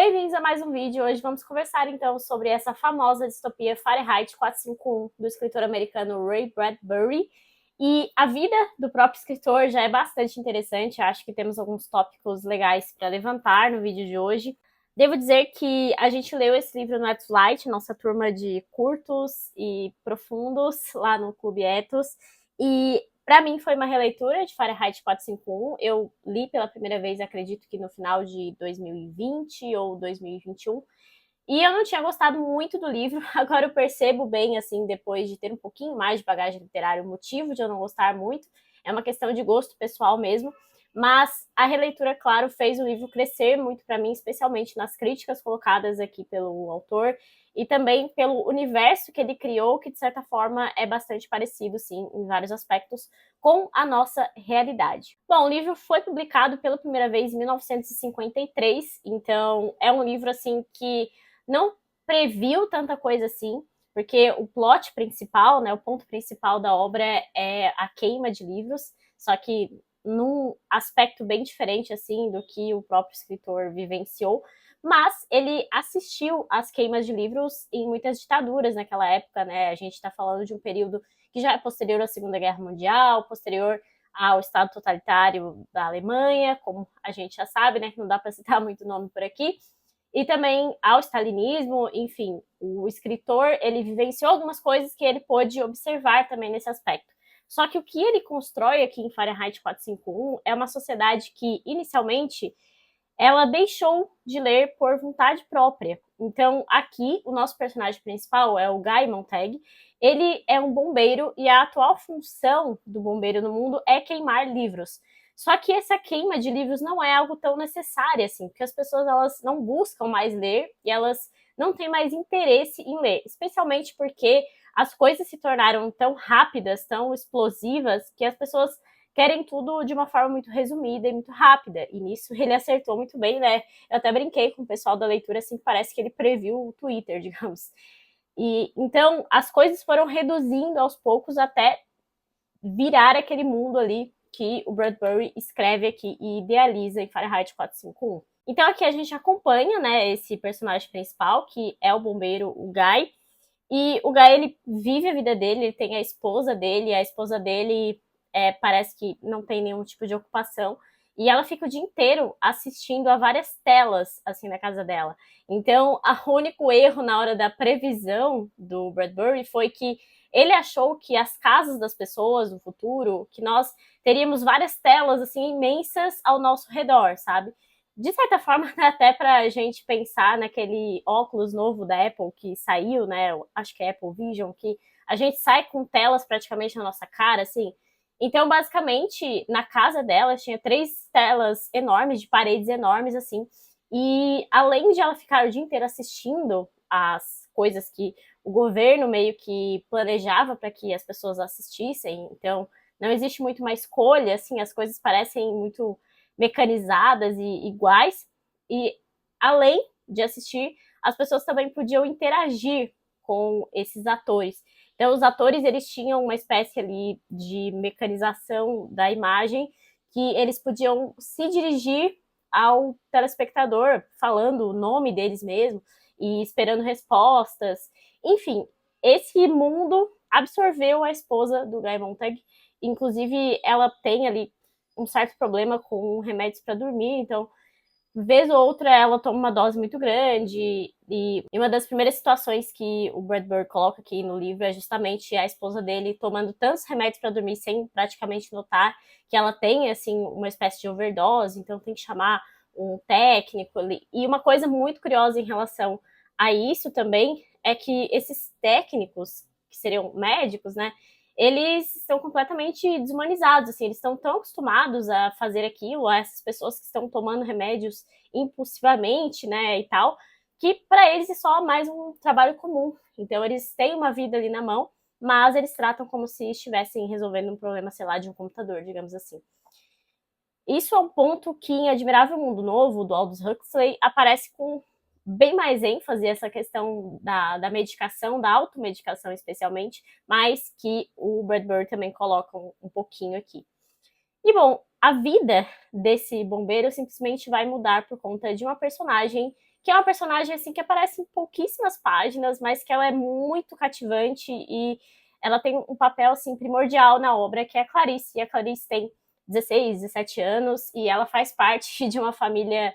Bem-vindos a mais um vídeo. Hoje vamos conversar então sobre essa famosa distopia Fahrenheit 451 do escritor americano Ray Bradbury. E a vida do próprio escritor já é bastante interessante, acho que temos alguns tópicos legais para levantar no vídeo de hoje. Devo dizer que a gente leu esse livro no Ethoslight, nossa turma de curtos e profundos lá no Clube Ethos, e para mim foi uma releitura de Fahrenheit 451. Eu li pela primeira vez, acredito que no final de 2020 ou 2021. E eu não tinha gostado muito do livro. Agora eu percebo bem, assim, depois de ter um pouquinho mais de bagagem literária, o motivo de eu não gostar muito. É uma questão de gosto pessoal mesmo. Mas a releitura, claro, fez o livro crescer muito para mim, especialmente nas críticas colocadas aqui pelo autor e também pelo universo que ele criou, que de certa forma é bastante parecido, sim, em vários aspectos, com a nossa realidade. Bom, o livro foi publicado pela primeira vez em 1953, então é um livro, assim, que não previu tanta coisa assim, porque o plot principal, né, o ponto principal da obra é a queima de livros, só que num aspecto bem diferente, assim, do que o próprio escritor vivenciou, mas ele assistiu às queimas de livros em muitas ditaduras naquela época, né? A gente está falando de um período que já é posterior à Segunda Guerra Mundial, posterior ao Estado totalitário da Alemanha, como a gente já sabe, né? Que não dá para citar muito nome por aqui, e também ao stalinismo. Enfim, o escritor, ele vivenciou algumas coisas que ele pôde observar também nesse aspecto. Só que o que ele constrói aqui em Fahrenheit 451 é uma sociedade que, inicialmente, ela deixou de ler por vontade própria. Então, aqui, o nosso personagem principal é o Guy Montag. Ele é um bombeiro e a atual função do bombeiro no mundo é queimar livros. Só que essa queima de livros não é algo tão necessário assim, porque as pessoas elas não buscam mais ler e elas não têm mais interesse em ler, especialmente porque as coisas se tornaram tão rápidas, tão explosivas, que as pessoas querem tudo de uma forma muito resumida e muito rápida. E nisso ele acertou muito bem, né? Eu até brinquei com o pessoal da leitura, assim, que parece que ele previu o Twitter, digamos. E então as coisas foram reduzindo aos poucos até virar aquele mundo ali que o Bradbury escreve aqui e idealiza em Fahrenheit 451. Então aqui a gente acompanha, né, esse personagem principal, que é o bombeiro, o Guy. E o Guy, ele vive a vida dele, ele tem a esposa dele, parece que não tem nenhum tipo de ocupação, e ela fica o dia inteiro assistindo a várias telas, assim, na casa dela. Então, o único erro na hora da previsão do Bradbury foi que ele achou que as casas das pessoas no futuro, que nós teríamos várias telas, assim, imensas ao nosso redor, sabe? De certa forma, até pra gente pensar naquele óculos novo da Apple que saiu, né? Acho que é Apple Vision, que a gente sai com telas praticamente na nossa cara, assim. Então, basicamente, na casa dela tinha 3 telas enormes, de paredes enormes, assim. E além de ela ficar o dia inteiro assistindo as coisas que o governo meio que planejava para que as pessoas assistissem, então não existe muito uma escolha, assim, as coisas parecem muito mecanizadas e iguais. E além de assistir, as pessoas também podiam interagir com esses atores. Então, os atores, eles tinham uma espécie ali de mecanização da imagem, que eles podiam se dirigir ao telespectador, falando o nome deles mesmo e esperando respostas. Enfim, esse mundo absorveu a esposa do Guy Montag. Inclusive, ela tem ali um certo problema com remédios para dormir, então vez ou outra ela toma uma dose muito grande, e uma das primeiras situações que o Bradbury coloca aqui no livro é justamente a esposa dele tomando tantos remédios para dormir sem praticamente notar que ela tem, assim, uma espécie de overdose, então tem que chamar um técnico ali. E uma coisa muito curiosa em relação a isso também é que esses técnicos, que seriam médicos, né, eles estão completamente desumanizados, assim, eles estão tão acostumados a fazer aquilo, a essas pessoas que estão tomando remédios impulsivamente, né, e tal, que para eles é só mais um trabalho comum. Então eles têm uma vida ali na mão, mas eles tratam como se estivessem resolvendo um problema, sei lá, de um computador, digamos assim. Isso é um ponto que em Admirável Mundo Novo, do Aldous Huxley, aparece com bem mais ênfase, essa questão da medicação, da automedicação especialmente, mas que o Bradbury também coloca um pouquinho aqui. E bom, a vida desse bombeiro simplesmente vai mudar por conta de uma personagem que é uma personagem assim que aparece em pouquíssimas páginas, mas que ela é muito cativante e ela tem um papel assim primordial na obra, que é a Clarice. E a Clarice tem 16, 17 anos e ela faz parte de uma família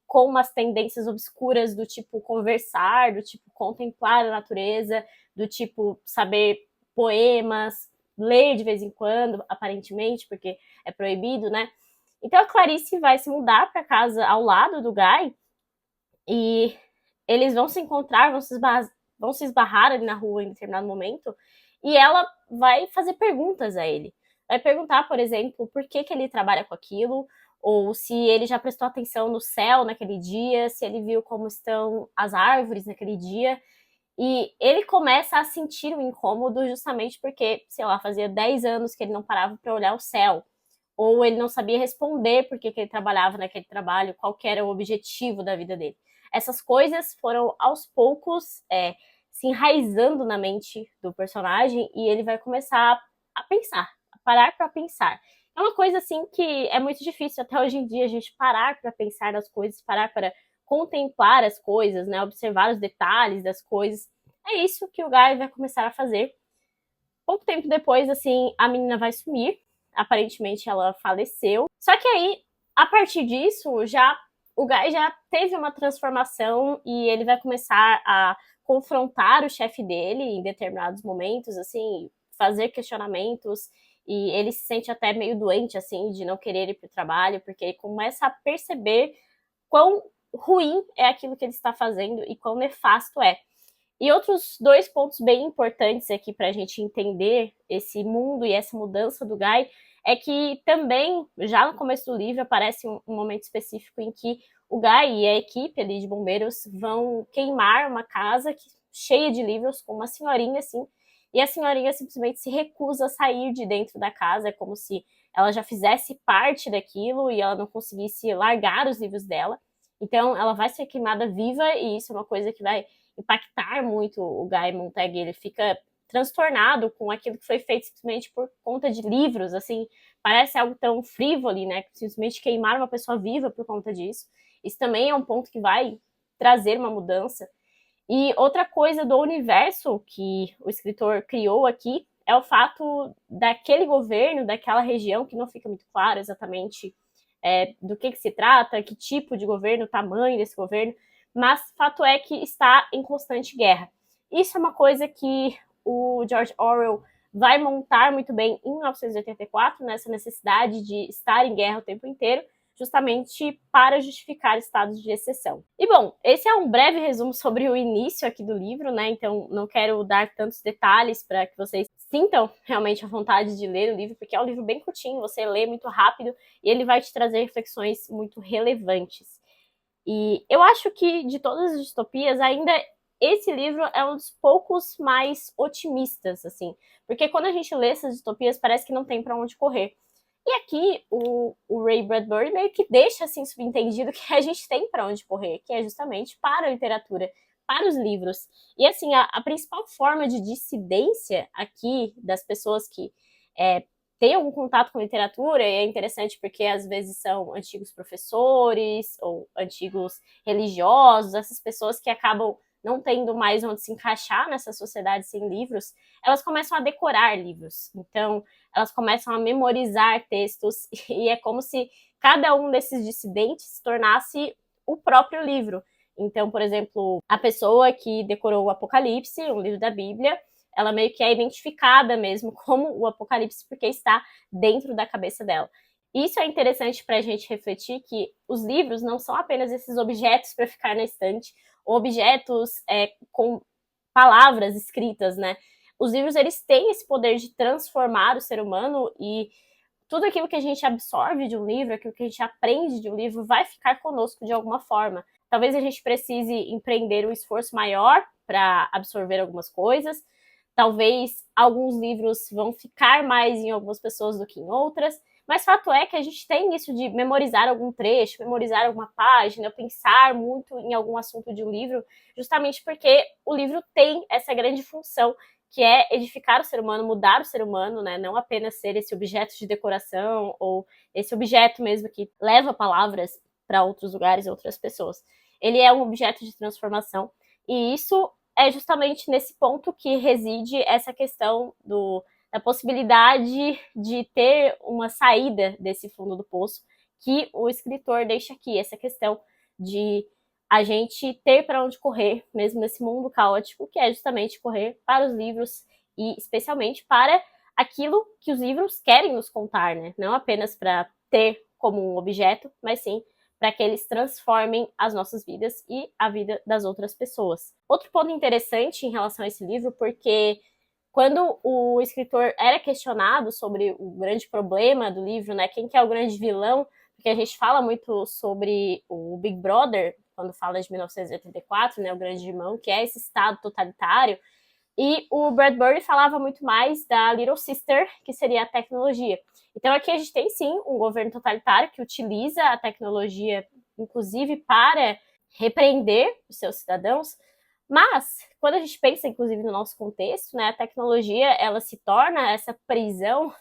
com umas tendências obscuras do tipo conversar, do tipo contemplar a natureza, do tipo saber poemas, ler de vez em quando, aparentemente, porque é proibido, né? Então a Clarice vai se mudar para casa ao lado do Guy e eles vão se encontrar, vão se esbarrar ali na rua em determinado momento e ela vai fazer perguntas a ele. Vai perguntar, por exemplo, por que ele trabalha com aquilo, ou se ele já prestou atenção no céu naquele dia, se ele viu como estão as árvores naquele dia. E ele começa a sentir um incômodo justamente porque, sei lá, fazia 10 anos que ele não parava para olhar o céu. Ou ele não sabia responder por que ele trabalhava naquele trabalho, qual era o objetivo da vida dele. Essas coisas foram, aos poucos, se enraizando na mente do personagem e ele vai começar a pensar, a parar para pensar. É uma coisa, assim, que é muito difícil até hoje em dia a gente parar para pensar nas coisas, parar para contemplar as coisas, né, observar os detalhes das coisas. É isso que o Guy vai começar a fazer. Pouco tempo depois, assim, a menina vai sumir. Aparentemente ela faleceu. Só que aí, a partir disso, o Guy já teve uma transformação e ele vai começar a confrontar o chefe dele em determinados momentos, assim, fazer questionamentos. E ele se sente até meio doente, assim, de não querer ir para o trabalho, porque ele começa a perceber quão ruim é aquilo que ele está fazendo e quão nefasto é. E outros dois pontos bem importantes aqui para a gente entender esse mundo e essa mudança do Guy é que também, já no começo do livro, aparece um momento específico em que o Guy e a equipe ali de bombeiros vão queimar uma casa cheia de livros com uma senhorinha assim, e a senhorinha simplesmente se recusa a sair de dentro da casa, é como se ela já fizesse parte daquilo e ela não conseguisse largar os livros dela. Então ela vai ser queimada viva e isso é uma coisa que vai impactar muito o Guy Montag. Ele fica transtornado com aquilo que foi feito simplesmente por conta de livros, assim, parece algo tão frívolo, né, simplesmente queimar uma pessoa viva por conta disso. Isso também é um ponto que vai trazer uma mudança. E outra coisa do universo que o escritor criou aqui é o fato daquele governo, daquela região, que não fica muito claro exatamente do que se trata, que tipo de governo, o tamanho desse governo, mas fato é que está em constante guerra. Isso é uma coisa que o George Orwell vai montar muito bem em 1984, nessa necessidade de estar em guerra o tempo inteiro, justamente para justificar estados de exceção. E bom, esse é um breve resumo sobre o início aqui do livro, né? Então não quero dar tantos detalhes para que vocês sintam realmente a vontade de ler o livro, porque é um livro bem curtinho, você lê muito rápido e ele vai te trazer reflexões muito relevantes. E eu acho que de todas as distopias, ainda esse livro é um dos poucos mais otimistas, assim, porque quando a gente lê essas distopias parece que não tem para onde correr. E aqui o Ray Bradbury meio que deixa assim subentendido que a gente tem para onde correr, que é justamente para a literatura, para os livros. E assim, a principal forma de dissidência aqui das pessoas que têm algum contato com literatura, e é interessante porque às vezes são antigos professores ou antigos religiosos, essas pessoas que acabam não tendo mais onde se encaixar nessa sociedade sem livros, elas começam a decorar livros. Então, elas começam a memorizar textos e é como se cada um desses dissidentes se tornasse o próprio livro. Então, por exemplo, a pessoa que decorou o Apocalipse, um livro da Bíblia, ela meio que é identificada mesmo como o Apocalipse porque está dentro da cabeça dela. Isso é interessante para a gente refletir que os livros não são apenas esses objetos para ficar na estante, objetos com palavras escritas, né? Os livros, eles têm esse poder de transformar o ser humano e tudo aquilo que a gente absorve de um livro, aquilo que a gente aprende de um livro, vai ficar conosco de alguma forma. Talvez a gente precise empreender um esforço maior para absorver algumas coisas, talvez alguns livros vão ficar mais em algumas pessoas do que em outras, mas fato é que a gente tem isso de memorizar algum trecho, memorizar alguma página, pensar muito em algum assunto de um livro, justamente porque o livro tem essa grande função, que é edificar o ser humano, mudar o ser humano, né? Não apenas ser esse objeto de decoração ou esse objeto mesmo que leva palavras para outros lugares, outras pessoas. ele é um objeto de transformação. E isso é justamente nesse ponto que reside essa questão da possibilidade de ter uma saída desse fundo do poço, que o escritor deixa aqui, essa questão de a gente ter para onde correr, mesmo nesse mundo caótico, que é justamente correr para os livros e especialmente para aquilo que os livros querem nos contar, né? Não apenas para ter como um objeto, mas sim para que eles transformem as nossas vidas e a vida das outras pessoas. Outro ponto interessante em relação a esse livro, porque quando o escritor era questionado sobre o grande problema do livro, né, quem que é o grande vilão, porque a gente fala muito sobre o Big Brother, quando fala de 1984, né, o grande irmão, que é esse estado totalitário, e o Bradbury falava muito mais da Little Sister, que seria a tecnologia. Então aqui a gente tem sim um governo totalitário que utiliza a tecnologia, inclusive, para repreender os seus cidadãos, mas quando a gente pensa, inclusive, no nosso contexto, né, a tecnologia ela se torna essa prisão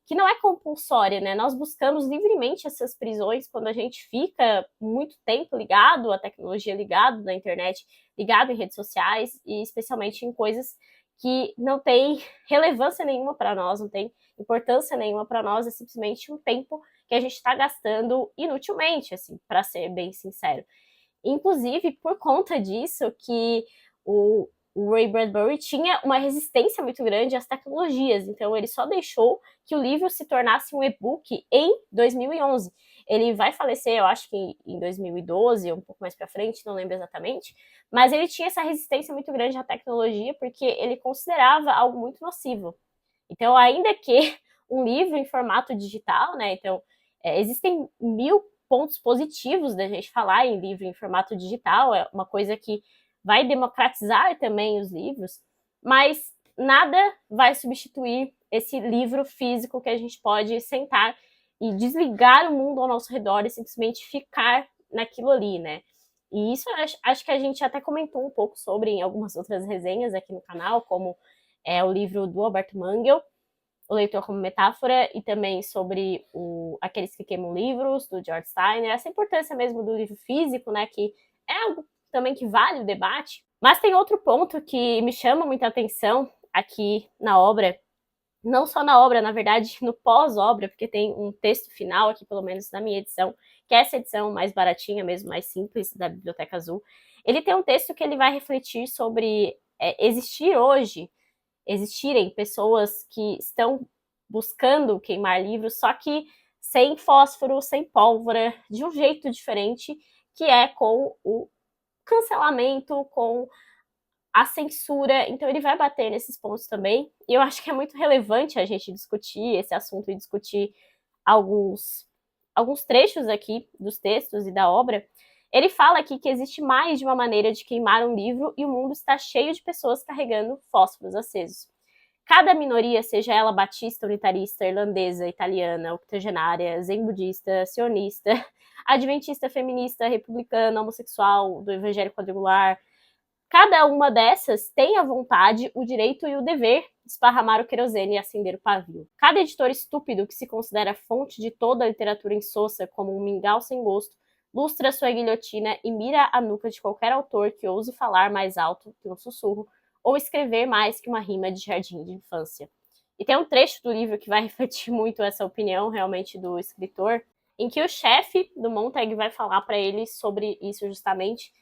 que não é compulsória, né? Nós buscamos livremente essas prisões quando a gente fica muito tempo ligado à tecnologia, ligado na internet, ligado em redes sociais e especialmente em coisas que não têm relevância nenhuma para nós, não tem importância nenhuma para nós, é simplesmente um tempo que a gente está gastando inutilmente, assim, para ser bem sincero. Inclusive, por conta disso, que o Ray Bradbury tinha uma resistência muito grande às tecnologias, então ele só deixou que o livro se tornasse um e-book em 2011. Ele vai falecer, eu acho que em 2012, ou um pouco mais para frente, não lembro exatamente, mas ele tinha essa resistência muito grande à tecnologia porque ele considerava algo muito nocivo. Então, ainda que um livro em formato digital, né, então existem 1000 pontos positivos da gente falar em livro em formato digital, é uma coisa que vai democratizar também os livros, mas nada vai substituir esse livro físico que a gente pode sentar e desligar o mundo ao nosso redor e simplesmente ficar naquilo ali, né? E isso acho que a gente até comentou um pouco sobre em algumas outras resenhas aqui no canal, como o livro do Alberto Mangel, O Leitor como Metáfora, e também sobre Aqueles que Queimam Livros, do George Steiner, essa importância mesmo do livro físico, né, que é algo também que vale o debate. Mas tem outro ponto que me chama muita atenção aqui na obra, não só na obra, na verdade, no pós-obra, porque tem um texto final aqui, pelo menos na minha edição, que é essa edição mais baratinha mesmo, mais simples, da Biblioteca Azul. Ele tem um texto que ele vai refletir sobre existirem pessoas que estão buscando queimar livros, só que sem fósforo, sem pólvora, de um jeito diferente, que é com o cancelamento, com a censura. Então ele vai bater nesses pontos também. E eu acho que é muito relevante a gente discutir esse assunto e discutir alguns trechos aqui dos textos e da obra. Ele fala aqui que existe mais de uma maneira de queimar um livro e o mundo está cheio de pessoas carregando fósforos acesos. Cada minoria, seja ela batista, unitarista, irlandesa, italiana, octogenária, zen budista, sionista, adventista, feminista, republicana, homossexual, do evangelho quadrangular, cada uma dessas tem a vontade, o direito e o dever de esparramar o querosene e acender o pavio. Cada editor estúpido que se considera fonte de toda a literatura insossa como um mingau sem gosto, lustra sua guilhotina e mira a nuca de qualquer autor que ouse falar mais alto que um sussurro ou escrever mais que uma rima de jardim de infância. E tem um trecho do livro que vai refletir muito essa opinião realmente do escritor, em que o chefe do Montag vai falar para ele sobre isso justamente.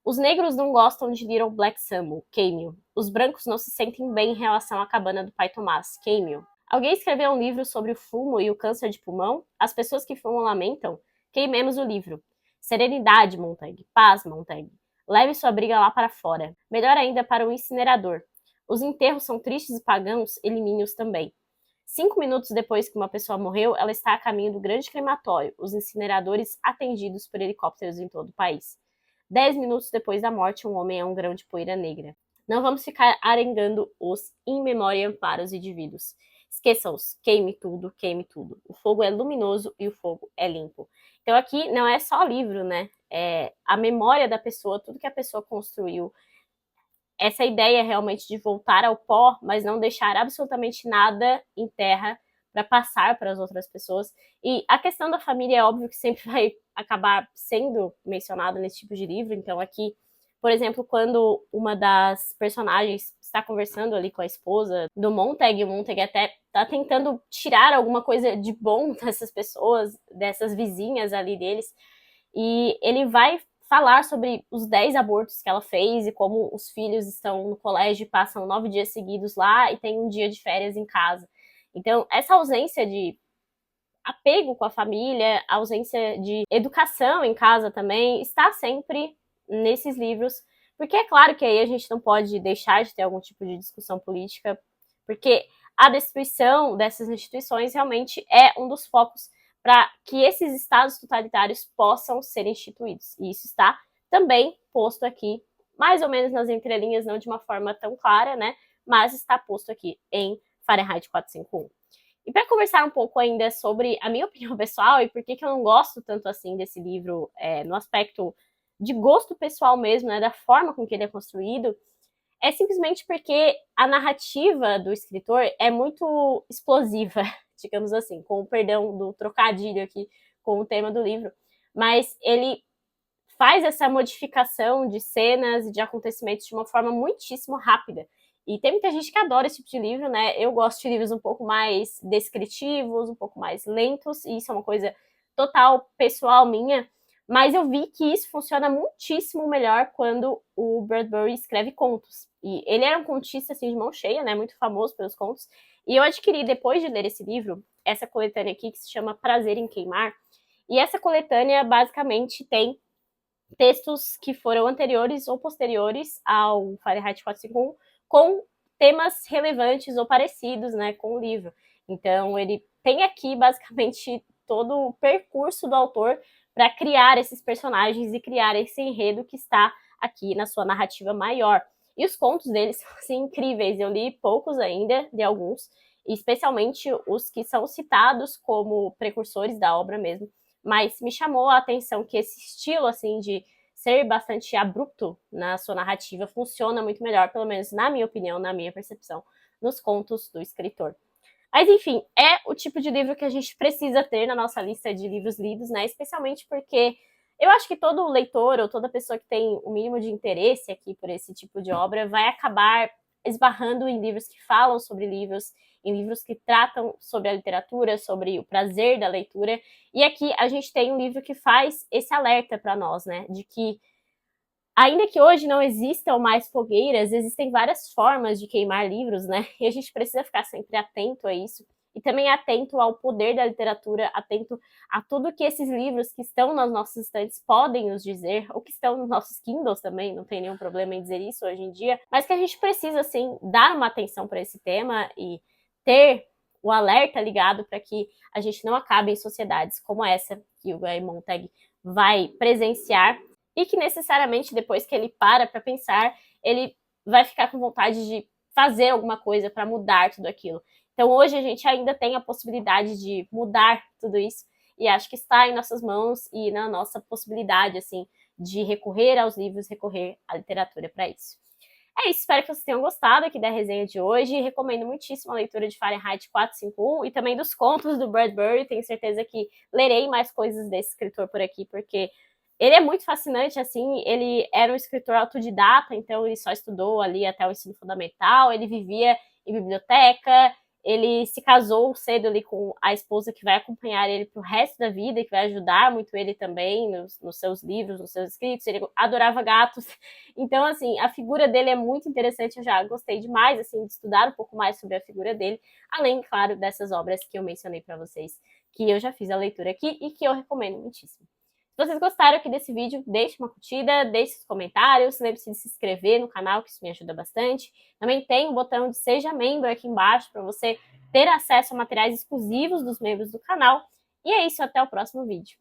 Os negros não gostam de Little Black Samuel, Camille. Os brancos não se sentem bem em relação à cabana do pai Tomás, Camille. Alguém escreveu um livro sobre o fumo e o câncer de pulmão? As pessoas que fumam lamentam? Queimemos o livro. Serenidade, Montag. Paz, Montag. Leve sua briga lá para fora. Melhor ainda para o incinerador. Os enterros são tristes e pagãos, elimine-os também. 5 minutos depois que uma pessoa morreu, ela está a caminho do grande crematório, os incineradores atendidos por helicópteros em todo o país. 10 minutos depois da morte, um homem é um grão de poeira negra. Não vamos ficar arengando os in memoriam para os indivíduos. Esqueçam-os, queime tudo, queime tudo. O fogo é luminoso e o fogo é limpo. Então aqui não é só livro, né? É a memória da pessoa, tudo que a pessoa construiu. Essa ideia realmente de voltar ao pó, mas não deixar absolutamente nada em terra, para passar para as outras pessoas. E a questão da família é óbvio que sempre vai acabar sendo mencionada nesse tipo de livro. Então aqui, por exemplo, quando uma das personagens está conversando ali com a esposa do Montag, o Montag até está tentando tirar alguma coisa de bom dessas pessoas, dessas vizinhas ali deles, e ele vai falar sobre os 10 abortos que ela fez e como os filhos estão no colégio e passam 9 dias seguidos lá e tem um dia de férias em casa. Então, essa ausência de apego com a família, a ausência de educação em casa também, está sempre nesses livros, porque é claro que aí a gente não pode deixar de ter algum tipo de discussão política, porque a destruição dessas instituições realmente é um dos focos para que esses estados totalitários possam ser instituídos. E isso está também posto aqui, mais ou menos nas entrelinhas, não de uma forma tão clara, né? Mas está posto aqui em Fahrenheit 451. E para conversar um pouco ainda sobre a minha opinião pessoal e por que eu não gosto tanto assim desse livro, no aspecto de gosto pessoal mesmo, né, da forma com que ele é construído, é simplesmente porque a narrativa do escritor é muito explosiva, digamos assim, com o perdão do trocadilho aqui com o tema do livro, mas ele faz essa modificação de cenas e de acontecimentos de uma forma muitíssimo rápida. E tem muita gente que adora esse tipo de livro, né? Eu gosto de livros um pouco mais descritivos, um pouco mais lentos, e isso é uma coisa total pessoal minha, mas eu vi que isso funciona muitíssimo melhor quando o Bradbury escreve contos. E ele era um contista, assim, de mão cheia, né? Muito famoso pelos contos. E eu adquiri, depois de ler esse livro, essa coletânea aqui, que se chama Prazer em Queimar. E essa coletânea, basicamente, tem textos que foram anteriores ou posteriores ao Fahrenheit 451, com temas relevantes ou parecidos, né, com o livro. Então, ele tem aqui, basicamente, todo o percurso do autor para criar esses personagens e criar esse enredo que está aqui na sua narrativa maior. E os contos deles são assim, incríveis. Eu li poucos ainda, de alguns, especialmente os que são citados como precursores da obra mesmo. Mas me chamou a atenção que esse estilo, assim, de ser bastante abrupto na sua narrativa funciona muito melhor, pelo menos na minha opinião, na minha percepção, nos contos do escritor. Mas, enfim, é o tipo de livro que a gente precisa ter na nossa lista de livros lidos, né? Especialmente porque eu acho que todo leitor ou toda pessoa que tem o mínimo de interesse aqui por esse tipo de obra vai acabar esbarrando em livros que falam sobre livros, em livros que tratam sobre a literatura, sobre o prazer da leitura. E aqui a gente tem um livro que faz esse alerta para nós, né? De que, ainda que hoje não existam mais fogueiras, existem várias formas de queimar livros, né? E a gente precisa ficar sempre atento a isso. E também atento ao poder da literatura, atento a tudo que esses livros que estão nas nossas estantes podem nos dizer, ou que estão nos nossos Kindles também, não tem nenhum problema em dizer isso hoje em dia, mas que a gente precisa, assim, dar uma atenção para esse tema e ter o alerta ligado para que a gente não acabe em sociedades como essa que o Guy Montag vai presenciar e que necessariamente depois que ele para pensar, ele vai ficar com vontade de fazer alguma coisa para mudar tudo aquilo. Então hoje a gente ainda tem a possibilidade de mudar tudo isso e acho que está em nossas mãos e na nossa possibilidade, assim, de recorrer aos livros, recorrer à literatura para isso. É isso, espero que vocês tenham gostado aqui da resenha de hoje. Recomendo muitíssimo a leitura de Fahrenheit 451 e também dos contos do Bradbury. Tenho certeza que lerei mais coisas desse escritor por aqui, porque ele é muito fascinante, assim, ele era um escritor autodidata, então ele só estudou ali até o ensino fundamental, ele vivia em biblioteca, ele se casou cedo ali com a esposa que vai acompanhar ele pro resto da vida e que vai ajudar muito ele também nos seus livros, nos seus escritos. Ele adorava gatos. Então, assim, a figura dele é muito interessante. Eu já gostei demais, assim, de estudar um pouco mais sobre a figura dele, além, claro, dessas obras que eu mencionei para vocês, que eu já fiz a leitura aqui e que eu recomendo muitíssimo. Se vocês gostaram aqui desse vídeo, deixe uma curtida, deixe os comentários, lembre-se de se inscrever no canal, que isso me ajuda bastante. Também tem o botão de Seja Membro aqui embaixo para você ter acesso a materiais exclusivos dos membros do canal. E é isso, até o próximo vídeo.